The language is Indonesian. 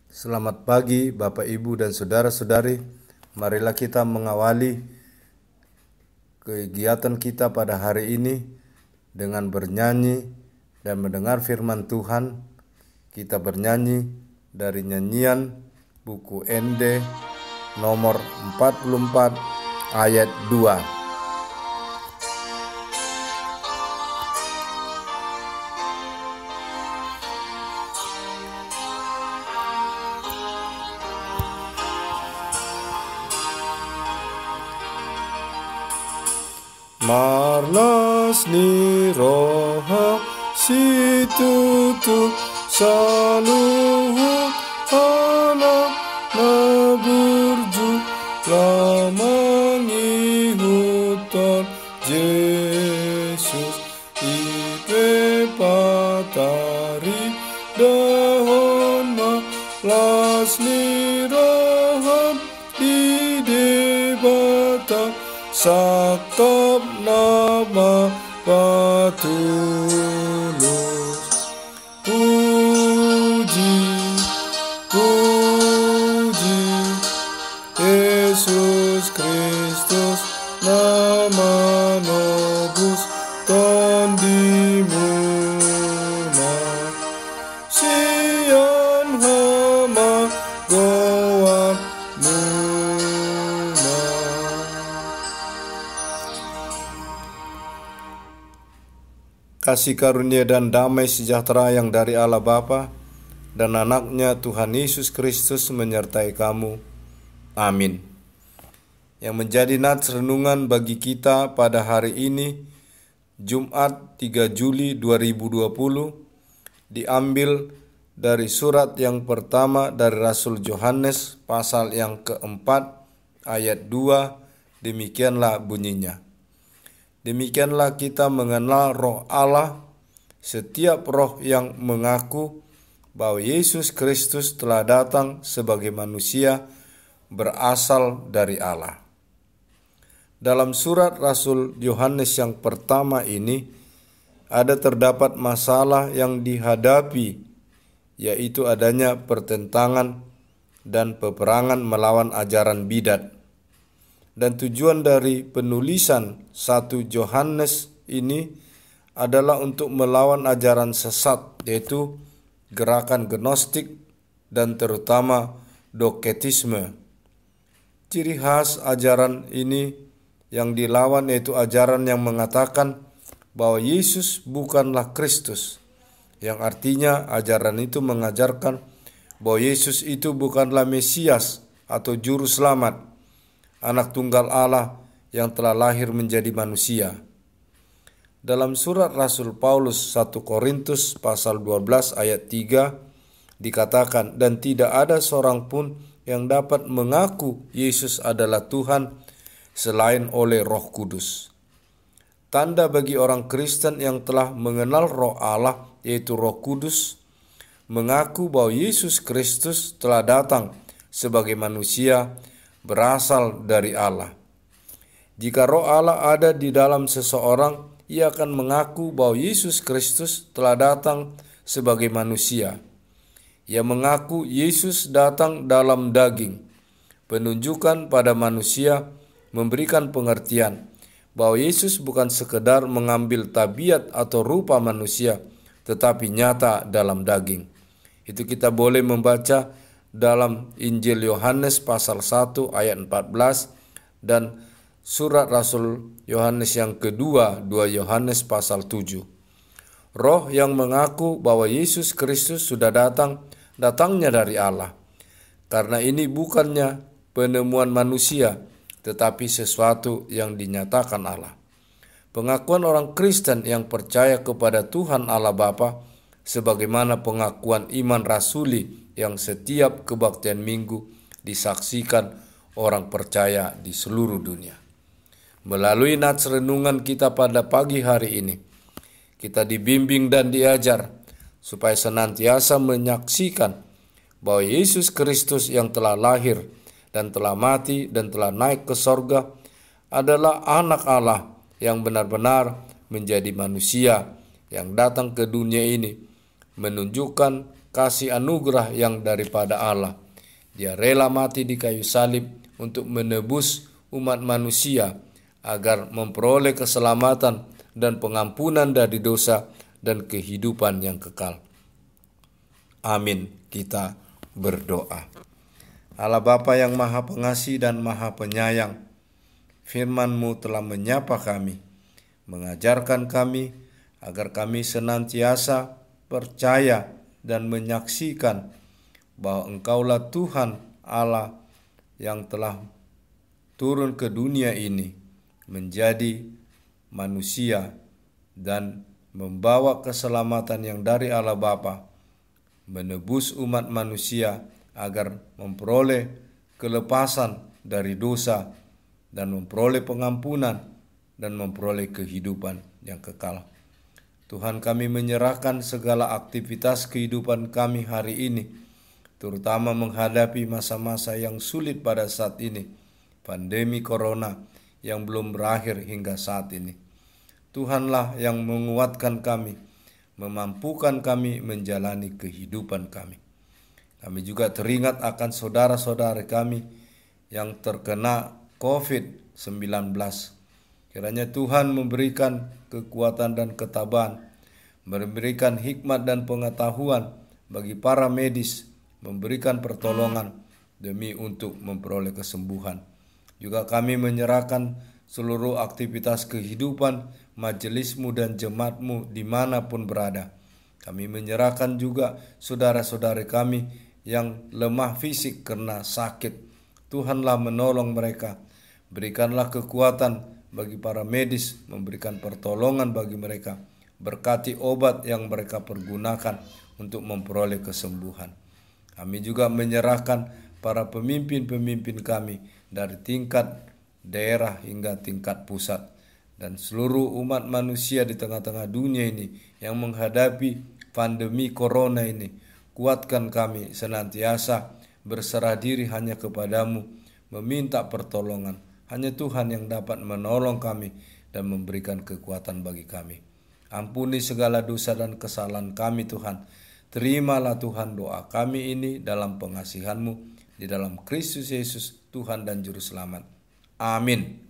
Selamat pagi Bapak Ibu dan Saudara-saudari. Marilah kita mengawali kegiatan kita pada hari ini dengan bernyanyi dan mendengar firman Tuhan. Kita bernyanyi dari nyanyian buku ND nomor 44 ayat 2. Marlas ni roha situ tu saluhu anak na burju lamangi hutan Yesus ipe patari dahon malas ni roha di debata sakap nama patulus. Puji, puji Yesus Kristus nama nobus ton dimuna sian hama goan muna. Kasih karunia dan damai sejahtera yang dari Allah Bapa dan anaknya Tuhan Yesus Kristus menyertai kamu. Amin. Yang menjadi nats renungan bagi kita pada hari ini, Jumat 3 Juli 2020, diambil dari surat yang pertama dari Rasul Yohanes pasal yang keempat ayat 2, demikianlah bunyinya. Demikianlah kita mengenal roh Allah, setiap roh yang mengaku bahwa Yesus Kristus telah datang sebagai manusia berasal dari Allah. Dalam surat Rasul Yohanes yang pertama ini, ada terdapat masalah yang dihadapi, yaitu adanya pertentangan dan peperangan melawan ajaran bidat. Dan tujuan dari penulisan 1 Yohanes ini adalah untuk melawan ajaran sesat, yaitu gerakan gnostik dan terutama doketisme. Ciri khas ajaran ini yang dilawan yaitu ajaran yang mengatakan bahwa Yesus bukanlah Kristus, yang artinya ajaran itu mengajarkan bahwa Yesus itu bukanlah Mesias atau juru selamat, anak tunggal Allah yang telah lahir menjadi manusia. Dalam surat Rasul Paulus 1 Korintus pasal 12 ayat 3 dikatakan, dan tidak ada seorang pun yang dapat mengaku Yesus adalah Tuhan selain oleh Roh Kudus. Tanda bagi orang Kristen yang telah mengenal Roh Allah, yaitu Roh Kudus, mengaku bahwa Yesus Kristus telah datang sebagai manusia berasal dari Allah. Jika Roh Allah ada di dalam seseorang, ia akan mengaku bahwa Yesus Kristus telah datang sebagai manusia. Ia mengaku Yesus datang dalam daging. Penunjukan pada manusia memberikan pengertian bahwa Yesus bukan sekedar mengambil tabiat atau rupa manusia, tetapi nyata dalam daging. Itu kita boleh membaca dalam Injil Yohanes pasal 1 ayat 14 dan surat Rasul Yohanes yang kedua 2 Yohanes pasal 7. Roh yang mengaku bahwa Yesus Kristus sudah datangnya dari Allah. Karena ini bukannya penemuan manusia, tetapi sesuatu yang dinyatakan Allah. Pengakuan orang Kristen yang percaya kepada Tuhan Allah Bapa sebagaimana pengakuan iman rasuli yang setiap kebaktian minggu disaksikan orang percaya di seluruh dunia. Melalui nats renungan kita pada pagi hari ini, kita dibimbing dan diajar supaya senantiasa menyaksikan bahwa Yesus Kristus yang telah lahir dan telah mati dan telah naik ke sorga adalah anak Allah yang benar-benar menjadi manusia yang datang ke dunia ini, menunjukkan kasih anugerah yang daripada Allah. Dia rela mati di kayu salib untuk menebus umat manusia agar memperoleh keselamatan dan pengampunan dari dosa dan kehidupan yang kekal. Amin. Kita berdoa. Allah Bapa yang Maha Pengasih dan Maha Penyayang, firman-Mu telah menyapa kami, mengajarkan kami agar kami senantiasa percaya dan menyaksikan bahwa Engkaulah Tuhan Allah yang telah turun ke dunia ini menjadi manusia dan membawa keselamatan yang dari Allah Bapa, menebus umat manusia agar memperoleh kelepasan dari dosa dan memperoleh pengampunan dan memperoleh kehidupan yang kekal. Tuhan, kami menyerahkan segala aktivitas kehidupan kami hari ini, terutama menghadapi masa-masa yang sulit pada saat ini, pandemi corona yang belum berakhir hingga saat ini. Tuhanlah yang menguatkan kami, memampukan kami menjalani kehidupan kami. Kami juga teringat akan saudara-saudara kami yang terkena COVID-19. Kiranya Tuhan memberikan kekuatan dan ketabahan, memberikan hikmat dan pengetahuan bagi para medis, memberikan pertolongan demi untuk memperoleh kesembuhan. Juga kami menyerahkan seluruh aktivitas kehidupan majelis-Mu dan jemaat-Mu dimanapun berada. Kami menyerahkan juga saudara-saudara kami yang lemah fisik karena sakit. Tuhanlah menolong mereka. Berikanlah kekuatan bagi para medis, memberikan pertolongan bagi mereka. Berkati obat yang mereka pergunakan untuk memperoleh kesembuhan. Kami juga menyerahkan para pemimpin-pemimpin kami dari tingkat daerah hingga tingkat pusat dan seluruh umat manusia di tengah-tengah dunia ini yang menghadapi pandemi corona ini. Kuatkan kami senantiasa berserah diri hanya kepadamu, meminta pertolongan. Hanya Tuhan yang dapat menolong kami dan memberikan kekuatan bagi kami. Ampuni segala dosa dan kesalahan kami Tuhan. Terimalah Tuhan doa kami ini dalam pengasihan-Mu, di dalam Kristus Yesus Tuhan dan Juru Selamat. Amin.